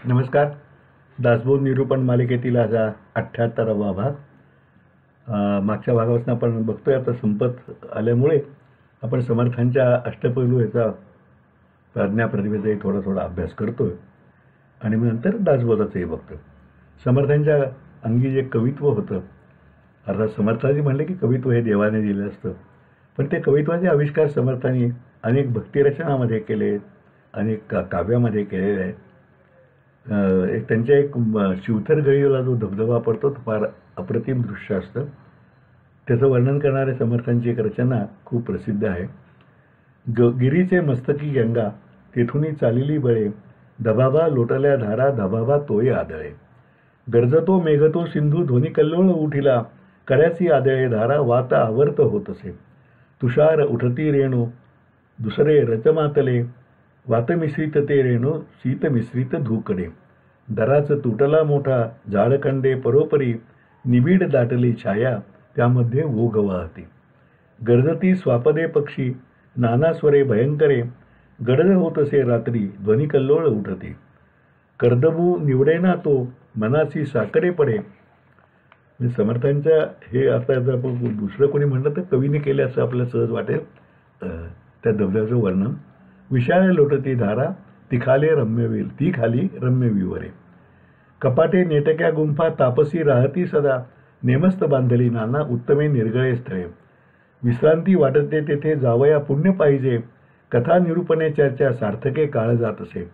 नमस्कार. दासबोध निरूपण मालिकेतील आज 78वा भाग. मागच्या भागापासून आपण बघतोय आता संपत आल्यामुळे आपण समर्थांच्या अष्टपैलू ह्याचा प्रज्ञाप्रतिभेचा थोडा थोडा अभ्यास करतोय आणि मग नंतर दासबोधाचंही बघतोय. समर्थांच्या अंगी जे कवित्व होतं, अर्थात समर्थांनी म्हणले की कवित्व हे देवाने दिलं असतं, पण ते कवित्वाचे आविष्कार समर्थांनी अनेक भक्तिरचनामध्ये केले, अनेक काव्यामध्ये केलेले आहेत. त्यांच्या एक शिवथर गळीला जो धबधबा पडतो तो फार अप्रतिम दृश्य असतं. त्याचं वर्णन करणाऱ्या समर्थांची एक रचना खूप प्रसिद्ध आहे. गिरीचे मस्तकी गंगा तेथुनी चालिली बळे, धबाबा लोटल्या धारा धबाबा तोय आदळे. गरजतो मेघतो सिंधू ध्वनी कल्लोळ उठिला, कऱ्याची आदळे धारा वात आवर्त होत असे. तुषार उठती रेणू दुसरे रचमातले, वात मिश्रित ते रेणू शीत मिश्रित धूकडे. दराच तुटला मोठा जाळखंडे परोपरी, निबिड दाटली छाया त्यामध्ये ओघ वाहते. गरजती स्वापदे पक्षी नाना स्वरे भयंकरे, गडद होत असे रात्री ध्वनी कल्लोळ उठते. कर्दबू निवडेना तो मनाची साकडे पडे. समर्थांच्या हे आता जर आपण दुसरं कोणी म्हणलं तर कवीने केले असं आपल्याला सहज वाटेल. त्या धबधब्याचं वर्णन. विशाळ लोटती धारा ती खाली रम्य विवरे. कपाटे नेटक्या गुंफा तापसी राहती सदा, नेमस्त बांधली नाना उत्तमे निर्गळे स्थळे. विश्रांती वाटते तेथे जावया पुण्य पाहिजे, कथा निरूपणे चर्चा सार्थके काळ जात असे.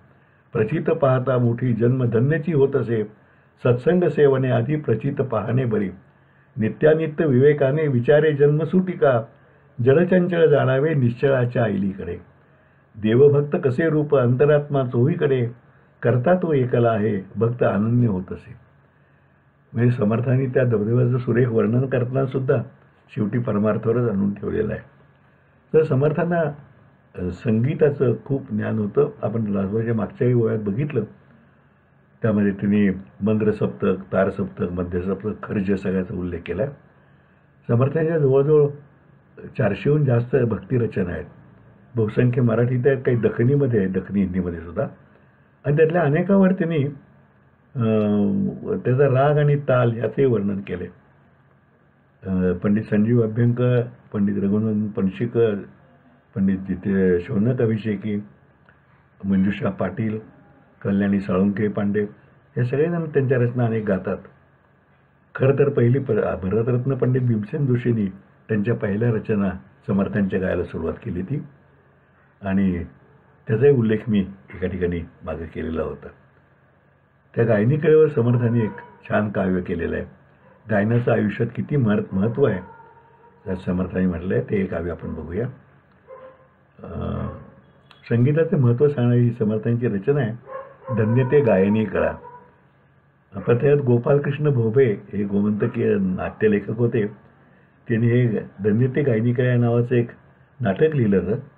प्रचित पाहता मोठी जन्म धन्यची होत असे, सत्संग सेवने आधी प्रचित पाहणे बरी. नित्यानित्य विवेकाने विचारे जन्मसुटिका, जलचंचळ जाणावे निश्चळाच्या ऐलीकडे. देवभक्त कसे रूप अंतरात्मा चोहीकडे, करता तो एकला आहे भक्त अनन्य होत असे. म्हणजे समर्थांनी त्या धबधब्याचं सुरेख वर्णन करताना सुद्धा शेवटी परमार्थावरच आणून ठेवलेलं आहे. तर समर्थांना संगीताचं खूप ज्ञान होतं. आपण दासबोधाच्या मागच्याही ओव्यात बघितलं, त्यामध्ये त्यांनी मंद्रसप्तक, तारसप्तक, मध्यसप्तक, खर्ज सगळ्याचा उल्लेख केला. समर्थांच्या जवळजवळ 400हून जास्त भक्तिरचना आहेत. बहुसंख्य मराठीत आहेत, काही दखनीमध्ये आहेत, दखनी हिंदीमध्ये सुद्धा. आणि त्यातल्या अनेकावर त्यांनी त्याचा राग आणि ताल याचंही वर्णन केले. पंडित संजीव अभ्यंकर, पंडित रघुनंदन पणशीकर, पंडित शौनक अभिषेकी, मंजुषा पाटील, कल्याणी साळुंके पांडे हे सगळेजण त्यांच्या रचना अनेक गातात. खरं तर पहिली भरतरत्न पंडित भीमसेन जोशींनी त्यांच्या पहिल्या रचना समर्थांच्या गायला सुरुवात केली ती, आणि त्याचाही उल्लेख मी एका ठिकाणी मागे केलेला होता. त्या गायनी कलेवर समर्थांनी एक छान काव्य केलेलं आहे. गायनाचं आयुष्यात किती महत्त्व आहे त्या समर्थांनी म्हटलं आहे. ते एक काव्य आपण बघूया. संगीताचे महत्त्व सांगणारी ही समर्थांची रचना आहे, धन्य ते गायनी कळा. आपण त्यात गोपालकृष्ण भोबे हे गोमंतकीय नाट्यलेखक होते. त्यांनी हे धन्य ते गायनी कळा या नावाचं एक नाटक लिहिलं होतं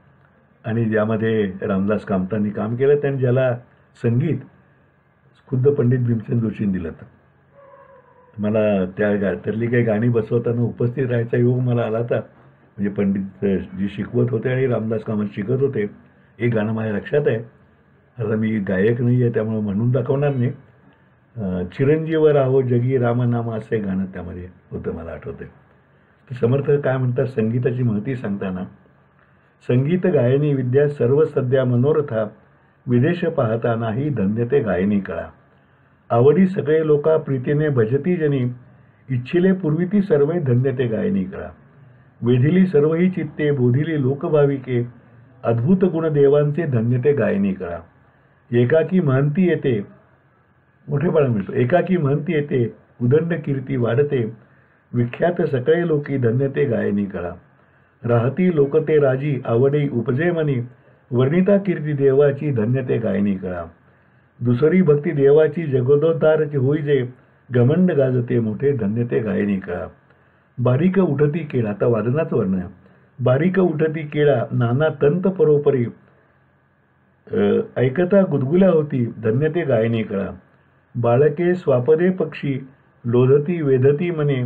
आणि ज्यामध्ये रामदास कामतांनी काम केलं, त्यांनी ज्याला संगीत खुद्द पंडित भीमसेन जोशींनी दिलं होतं. मला त्यातली काही गाणी बसवताना उपस्थित राहायचा योग मला आला होता. म्हणजे पंडित जी शिकवत होते आणि रामदास कामत शिकत होते. एक गाणं माझ्या लक्षात आहे. आता मी गायक नाही आहे त्यामुळे म्हणून दाखवणार नाही. चिरंजीव राहो जगी रामनाम असं गाणं त्यामध्ये होतं, मला आठवतंय. तर समर्थ काय म्हणतात संगीताची महती सांगताना, संगीत गायनी विद्या सर्व सध्या मनोरथा, विदेश पाहता नाही धन्य ते गायनी कळा. आवडी सगळे लोका प्रीतीने भजती जनी, इच्छिले पूर्वी ती सर्वे धन्य ते गायनी कळा. वेधिली सर्वही चित्ते बोधिली लोकभाविके, अद्भुत गुण देवांचे धन्य ते गायनी कळा. एकाकी महंती येते, मोठेपणा मिळतो, एकाकी महंती येते उदंड कीर्ती वाढते, विख्यात सगळे लोकी धन्य ते गायनी कळा. राहती लोक ते राजी आवडे उपजे मनी, वर्णिता कीर्ती देवाची धन्य ते गायनी कळा. दुसरी भक्ती देवाची जगदोद्धारची होईजे, घमंड गाजते मोठे धन्य ते गायनी कळा. बारीक उठती केळा, आता वादनाचं वर्णन आहे. बारीक उठती केळा नाना तंत परोपरी, ऐकता गुदगुल्या होती धन्य ते गायनी कळा. बाळके स्वापदे पक्षी लोधती वेधती मने,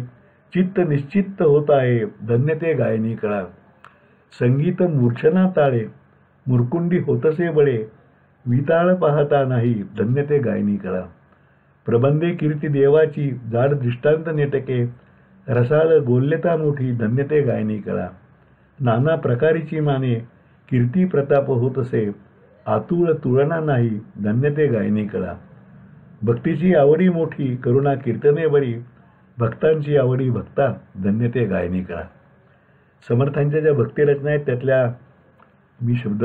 चित्त निश्चित्त होत आहे धन्य ते गायनी कळा. संगीत मूर्छना ताळे, मुरकुंडी होतसे बळे, विताळ पाहता नाही धन्य ते गायनी कळा. प्रबंधे कीर्ती देवाची जाड दृष्टांत नेटके. रसाळ गोल्यता मोठी धन्य ते गायनी कळा. नाना प्रकारीची माने कीर्ती प्रताप होत असे. आतुळ तुळना नाही धन्य ते गायनी कळा. भक्तीची आवडी मोठी करुणा कीर्तने बरी. भक्तांची आवडी भक्ता धन्य ते गायनी कळा. समर्थांच्या ज्या भक्तिरचना आहेत त्यातल्या मी शब्द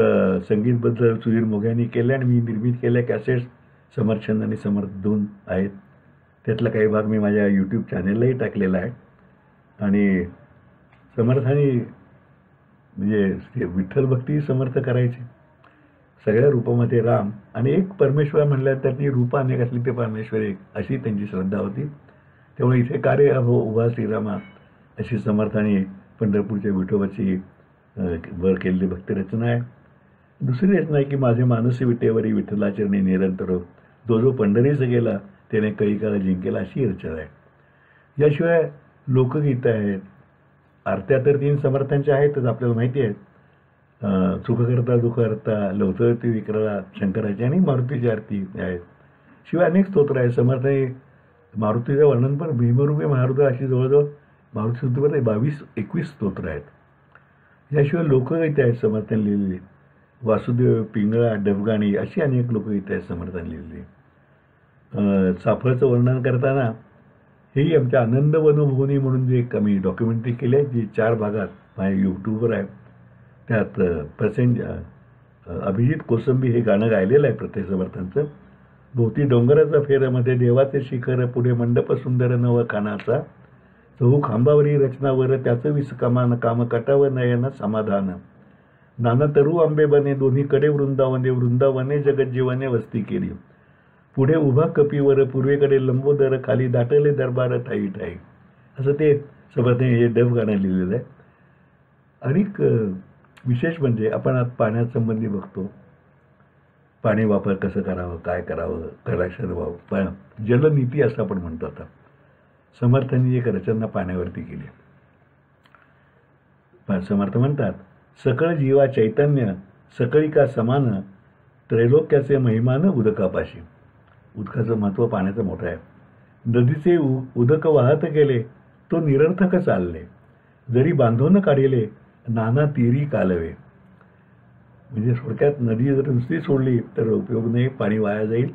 संगीतबद्ध सुधीर मोघ्यांनी केल्या आणि मी निर्मित केल्या कॅसेट्स समर्थचंद आणि समर्थ दोन आहेत. त्यातला काही भाग मी माझ्या यूट्यूब चॅनेललाही टाकलेला आहे. आणि समर्थांनी म्हणजे विठ्ठल भक्ती समर्थ करायचे. सगळ्या रूपामध्ये राम आणि एक परमेश्वर म्हणल्या तर ती रूप अनेक असली ते परमेश्वर एक अशी त्यांची श्रद्धा होती. त्यामुळे इथे कार्य अहो उभा श्रीरामा अशी समर्थांनी पंढरपूरच्या विठोबाची वर केलेली भक्तिरचना आहे. दुसरी रचना आहे की माझे मानसी विटेवरी विठ्ठलाचरणी निरंतर. जो जो पंढरीस गेला त्याने काही काळ जिंकेला अशी रचना आहे. याशिवाय लोकगीतं आहेत. आरत्या तर 3 समर्थांच्या आहेतच आपल्याला माहिती आहेत. सुखकर्ता दुःखहर्ता लवचरती विक्राळा शंकराची आणि मारुतीची आरती आहेत. शिवाय अनेक स्तोत्र आहेत. समर्थांनी मारुतीचं वर्णन पण भीमरूपी मारुती अशी जवळजवळ मारुती स्तुतीमध्ये 22-21 स्तोत्र आहेत. याशिवाय लोकगीतं आहेत समर्थांनी लिहिलेली. वासुदेव पिंगळा डबगाणी अशी अनेक लोकगीतं आहेत समर्थांनी लिहिलेली. साफळचं वर्णन करताना हेही आमच्या आनंद वनभूमी म्हणून जे एक आम्ही डॉक्युमेंटरी केली आहे जी 4 भागात माझ्या यूट्यूबवर आहे. त्यात अभिजित कोसंबी हे गाणं गायलेलं आहे प्रत्येक समर्थांचं. भोवती डोंगराचा फेरमध्ये देवाचे शिखर पुढे मंडप सुंदर नव खानाचा. चहू खांबावरी रचनावर त्याचं विसकमान काम कटाव नयन समाधान. नाना तरु आंबे बने दोन्हीकडे वृंदावने वृंदावने जगज्जीवने वस्ती केली. पुढे उभा कपीवर पूर्वेकडे लंबोदर खाली दाटले दरबार ठाई ठाई. असं ते समर्थांनी हे डब गाणं लिहिलेलं आहे. आणि विशेष म्हणजे आपण आज पाण्यासंबंधी बघतो. पाणी वापर कसं करावं काय करावं करायचं व्हावं पण जलनीती असं आपण म्हणतो. आता समर्थांनी एक रचना पाण्यावरती केली. समर्थ म्हणतात सकळ जीवा चैतन्य सकळिका समान त्रैलोक्याचे महिमान उदकापाशी. उदकाचं महत्त्व पाण्याचं मोठं आहे. नदीचे उदक वाहत गेले तो निरर्थक चालले. जरी बांधून काढिले नाना तीरी कालवे. म्हणजे थोडक्यात नदी जर नुसती सोडली तर उपयोग नाही. पाणी वाया जाईल.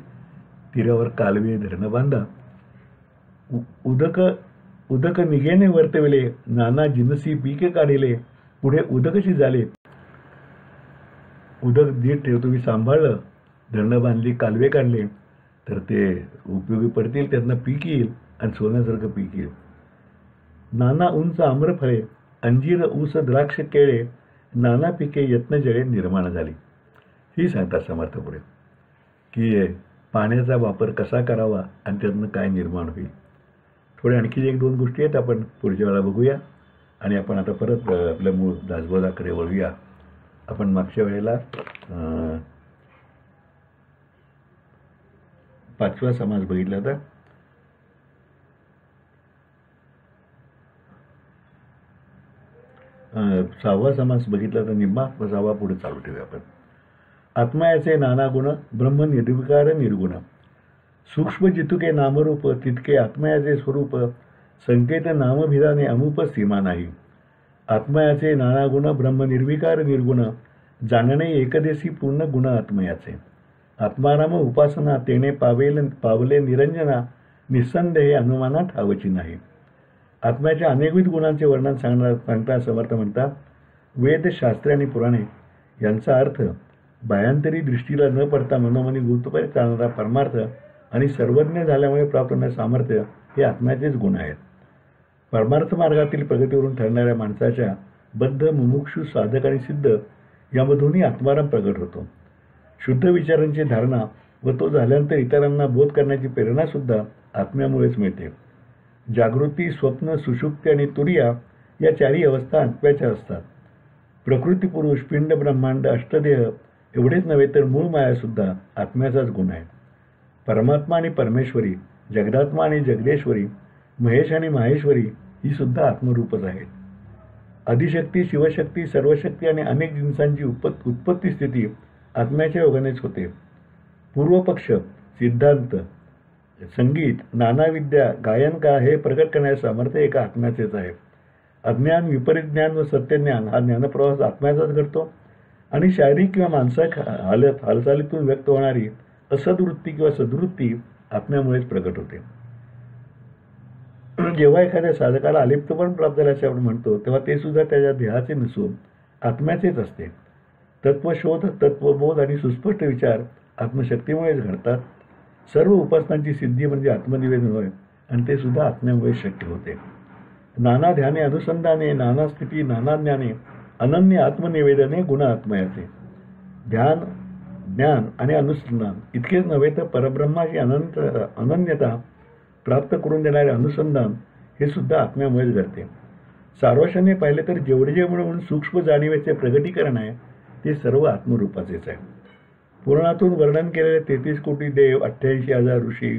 तीरावर कालवे धरणं बांधा. उदक निघेने वर्तविले नाना जिनसी पीके काढिले. पुढे उदकशी झाले. उदक जे तुम्ही सांभाळलं धरणं बांधली कालवे काढले तर ते उपयोगी पडतील. त्यातनं पीक येईल आणि सोन्यासारखं पीक येईल. नाना उंच आम्रफळे अंजीर ऊस द्राक्ष केळे नाना पिके यत्नजळे निर्माण झाली. ही सांगतात समर्थ पुढे की पाण्याचा वापर कसा करावा आणि त्यातनं काय निर्माण होईल. थोडे आणखी 1-2 गोष्टी आहेत आपण पुढच्या वेळेला बघूया. आणि आपण आता परत आपल्या मूळ दासबोधाकडे वळूया. आपण मागच्या वेळेला 5वा समास बघितला होता. सहावा समास बघितला तर निम्मा 6वा पुढे चालू ठेवूया आपण. आत्मायाचे नाना गुण ब्रह्म निर्विकार निर्गुण. सूक्ष्म जितुके नामरूप तितके आत्मयाचे स्वरूप. संकेत नामभिधाने अमुप सीमा नाही. आत्मयाचे नाना गुण ब्रह्म निर्विकार निर्गुण. जाणणे एकदेशी पूर्ण गुण आत्मयाचे. आत्माराम उपासना तेने पावले निरंजना. निस्संदेह अनुमाना ठावची नाही. आत्म्याच्या अनेकविध गुणांचे वर्णन सांगता समर्थ म्हणतात वेद शास्त्रे आणि पुराणे यांचा अर्थ बाह्यांतरी दृष्टीला न पडता मनोमनी गुप्तपणे चालणारा परमार्थ आणि सर्वज्ञ झाल्यामुळे प्राप्त होणारे सामर्थ्य हे आत्म्याचेच गुण आहेत. परमार्थ मार्गातील प्रगतीवरून ठरणाऱ्या माणसाच्या बद्ध मुमुक्षु साधक आणि सिद्ध यामधूनही आत्माराम प्रगट होतो. शुद्ध विचारांची धारणा व तो झाल्यानंतर इतरांना बोध करण्याची प्रेरणासुद्धा आत्म्यामुळेच मिळते. जागृती स्वप्न सुषुप्ती आणि तुरिया या 4ही अवस्था आत्म्याच्या असतात. प्रकृती पुरुष पिंड ब्रह्मांड अष्टदेह एवढेच नव्हे तर मूळ मायासुद्धा आत्म्याचाच गुण आहे. परमात्मा आणि परमेश्वरी जगदात्मा आणि जगदेश्वरी महेश आणि माहेश्वरी ही सुद्धा आत्मरूपच आहेत. आदिशक्ती शिवशक्ती सर्वशक्ती आणि अनेक जिन्सांची उत्पत्ती स्थिती आत्म्याच्या योगानेच होते. पूर्वपक्ष, सिद्धांत, संगीत, नानाविद्या, गायन का हे प्रकट करण्याचे सामर्थ्य एका आत्म्याचेच आहे. अज्ञान, विपरीत ज्ञान व सत्यज्ञान हा ज्ञानप्रवास आत्म्याचाच घडतो आणि शारीरिक किंवा मानसिक हालचालीतून व्यक्त होणारी असद्वृत्ती किंवा सद्वृत्ती आत्म्यामुळेच प्रकट होते. जेव्हा एखाद्या साधकाला अलिप्तपण प्राप्त झाल्याचे आपण म्हणतो तेव्हा ते सुद्धा त्याच्या देहाचे नसून आत्म्याचेच असते. तत्वशोध, तत्वबोध आणि सुस्पष्ट विचार आत्मशक्तीमुळेच घडतात. सर्व उपासनांची सिद्धी म्हणजे आत्मनिवेदन होय आणि ते सुद्धा आत्म्यामुळे शक्य होते. नाना ध्याने अनुसंधाने, नाना स्थिती, नाना ज्ञाने, अनन्य आत्मनिवेदने गुण आत्मयाचे. ध्यान, ज्ञान आणि अनुसंधान इतकेच नव्हे तर परब्रह्माची अनन्यता प्राप्त करून देणारे अनुसंधान हे सुद्धा आत्म्यामुळेच घडते. सारांशाने पाहिले तर जेवढे जेवढे म्हणून सूक्ष्म जाणीवेचे प्रगटीकरण आहे ते सर्व आत्मरूपाचेच आहे. पुराणातून वर्णन केलेले 33 कोटी देव, 88,000 ऋषी,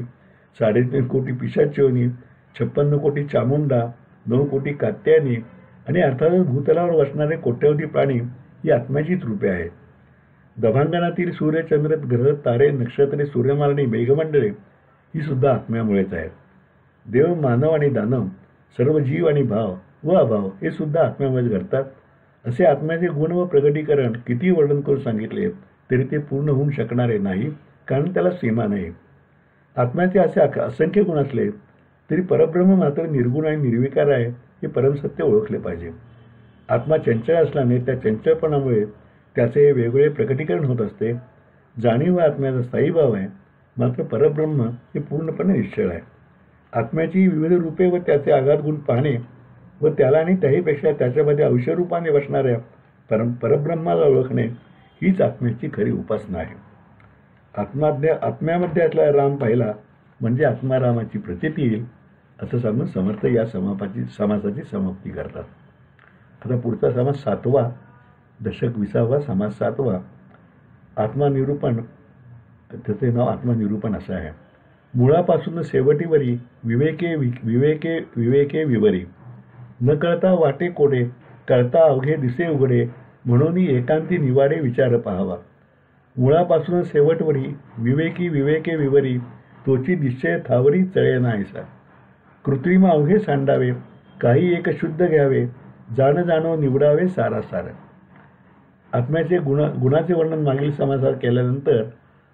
3.5 कोटी पिशाच्योनी, 56 कोटी चामुंडा, 9 कोटी कात्यायनी आणि अर्थातच भूतलावर वसणारे कोट्यवधी प्राणी ही आत्म्याचीच रूपे आहेत. दभांगणातील सूर्य, चंद्र, ग्रह, तारे, नक्षत्रे, सूर्यमालनी, मेघमंडळे ही सुद्धा आत्म्यामुळेच आहेत. देव, मानव आणि दानव, सर्व जीव आणि भाव व अभाव हे सुद्धा आत्म्यामुळेच घडतात. असे आत्म्याचे गुण व प्रगटीकरण किती वर्णन करून सांगितले तरी ते पूर्ण होऊ शकणारे नाही, कारण त्याला सीमा नाही. आत्म्याचे असे असंख्य गुण असले तरी परब्रह्म मात्र निर्गुण आणि निर्विकार आहे हे परमसत्य ओळखले पाहिजे. आत्मा चंचल असल्याने त्या चंचलपणामुळे त्याचे वेगवेगळे प्रकटीकरण होत असते. जाणीव हा आत्म्याचा स्थायी भाव आहे, मात्र परब्रह्म हे पूर्णपणे निश्चळ आहे. आत्म्याची विविध रूपे व त्याचे आघात गुण पाहणे व त्याला आणि त्याहीपेक्षा त्याच्यामध्ये अंशरूपाने बसणाऱ्या परब्रह्माला ओळखणे हीच आत्म्याची खरी उपासना आहे. आत्म्यामध्ये असलेला राम पाहिला म्हणजे आत्मारामाची प्रचिती येईल असं सांगून समर्थ या समासाची समाप्ती करतात. आता पुढचा समास 7वा, दशक 20वा, समास 7वा, आत्मनिरूपण. त्याचे नाव आत्मनिरूपण असं आहे. मुळापासून शेवटीवरी विवेके विवेके विवेके विवरी, न कळता वाटे कोडे, कळता अवघे दिसे उघडे, म्हणून एकांती निवाडे विचार पाहावा. मुळापासून शेवटवरी विवेकी विवेके विवरी, तोची निश्चय थावरी चळे नाहीसा. कृत्रिम अवघे सांडावे, काही एक शुद्ध घ्यावे, जाण जाणो निवडावे सारासार. आत्म्याचे गुणाचे वर्णन मागील समासात केल्यानंतर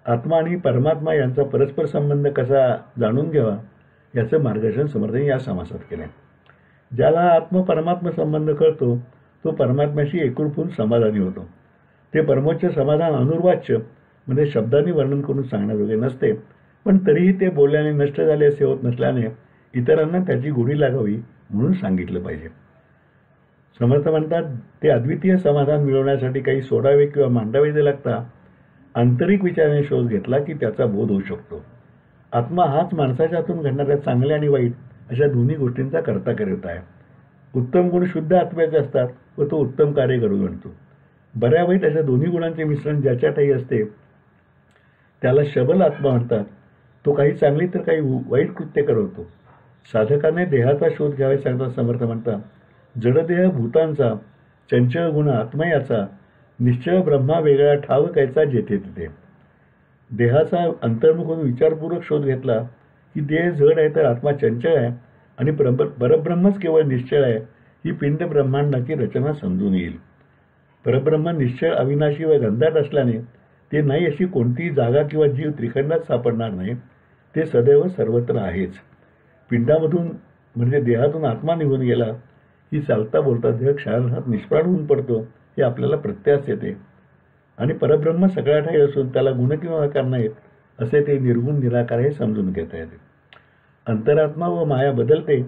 आत्मा आणि परमात्मा यांचा परस्पर संबंध कसा जाणून घ्यावा याचं मार्गदर्शन समर्थन या समासात केले. ज्याला आत्म परमात्मा संबंध कळतो तो परमात्म्याशी एकरूप होऊन समाधानी होतो. ते परमोच्च समाधान अनुर्वाच्य म्हणजे शब्दांनी वर्णन करून सांगण्याजोगे नसते, पण तरीही ते बोलल्याने नष्ट झाले असे होत नसल्याने इतरांना त्याची गोडी लागावी म्हणून सांगितलं पाहिजे. समर्थ म्हणतात, ते अद्वितीय समाधान मिळवण्यासाठी काही सोडावे किंवा मांडावे लागता आंतरिक विचाराने शोध घेतला की त्याचा बोध होऊ शकतो. आत्मा हाच माणसाच्या हातून घडणाऱ्या चांगल्या आणि वाईट अशा दोन्ही गोष्टींचा करता करता आहे. उत्तम गुण शुद्ध आत्म्याचे असतात व तो उत्तम कार्य घडवून आणतो. बऱ्या वाईट अशा दोन्ही गुणांचे मिश्रण ज्याच्या ठायी असते त्याला शबल आत्मा म्हणतात. तो काही चांगली तर काही वाईट कृत्य करवतो. साधकाने देहाचा शोध घ्यावे सांगतात समर्थ म्हणतात, जडदेह भूतांचा, चंचल गुण आत्मा याचा, निश्चय ब्रह्मा वेगळा ठाव कायचा जेथे तिथे. देहाचा अंतर्मुखून विचारपूर्वक शोध घेतला की देह जड आहे तर आत्मा चंचल आहे आणि परब्रह्मच केवळ निश्चळ आहे ही पिंड ब्रह्मांडाची रचना समजून येईल. परब्रह्म निश्चळ, अविनाशी व गंधाट असल्याने ते नाही अशी कोणतीही जागा किंवा जीव त्रिखंडात सापडणार नाही. ते सदैव सर्वत्र आहेच. पिंडामधून म्हणजे देहातून आत्मा निघून गेला की चालता बोलता देह क्षणार्धात निष्प्राण होऊन पडतो हे आपल्याला प्रत्यास येते आणि परब्रह्म सगळ्या ठाई असून त्याला गुण किंवा आकार नाहीत असे ते निर्गुण निराकार हे समजून घेता येते. अंतरात्मा व माया बदलते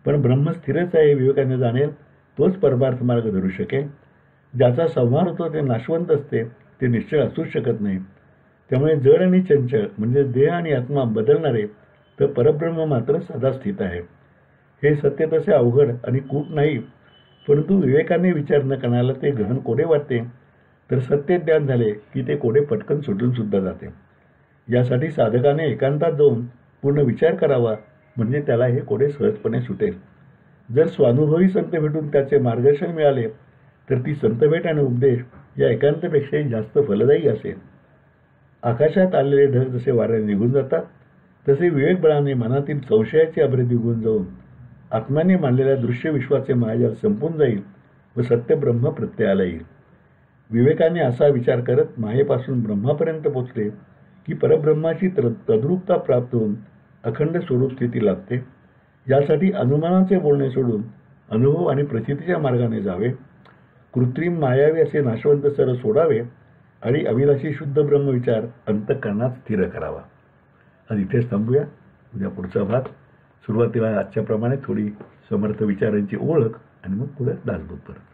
पण ब्रह्म स्थिरच आहे विवेकाने जाणेल तोच परमार्थ मार्ग धरू शकेल. ज्याचा संहार होतो ते नाशवंत असते, ते निश्चळ असूच शकत नाही. त्यामुळे जड आणि चंचल म्हणजे देह आणि आत्मा बदलणारे तर परब्रह्म मात्र सदा स्थित आहे. हे सत्य तसे अवघड आणि कूट नाही, परंतु विवेकाने विचार न करण्याला ते गहन कोडे वाटते. तर सत्य ज्ञान झाले की ते कोडे पटकन सुटून सुद्धा जाते. यासाठी साधकाने एकांतात जाऊन पूर्ण विचार करावा म्हणजे त्याला हे कोडे सहजपणे सुटेल. जर स्वानुभवी संत भेटून त्याचे मार्गदर्शन मिळाले तर ती संतभेट आणि उपदेश या एकांतापेक्षाही जास्त फलदायी असेल. आकाशात आलेले ढग जसे वाऱ्याने निघून जातात, तसे विवेकबळाने मनातील संशयाची अभ्रे निघून जाऊन आत्म्याने मानलेल्या दृश्य विश्वाचे मायाजाल संपून जाईल व सत्य ब्रह्म प्रत्ययाला येईल. विवेकाने असा विचार करत मायेपासून ब्रह्मापर्यंत पोचले की परब्रह्माची तद्रूपता प्राप्त होऊन अखंड स्वरूप स्थिती लाभते. यासाठी अनुमानाचे बोलणे सोडून अनुभव आणि प्रचितीच्या मार्गाने जावे, कृत्रिम मायावी असे नाशवंत सर सोडावे आणि अविनाशी शुद्ध ब्रह्मविचार अंतःकरणात स्थिर करावा. आज इथेच थांबूया. उद्या पुढचा भाग. सुरुवातीला आजच्याप्रमाणे थोडी समर्थ विचारांची ओळख आणि मग पुढे दासबोध परत.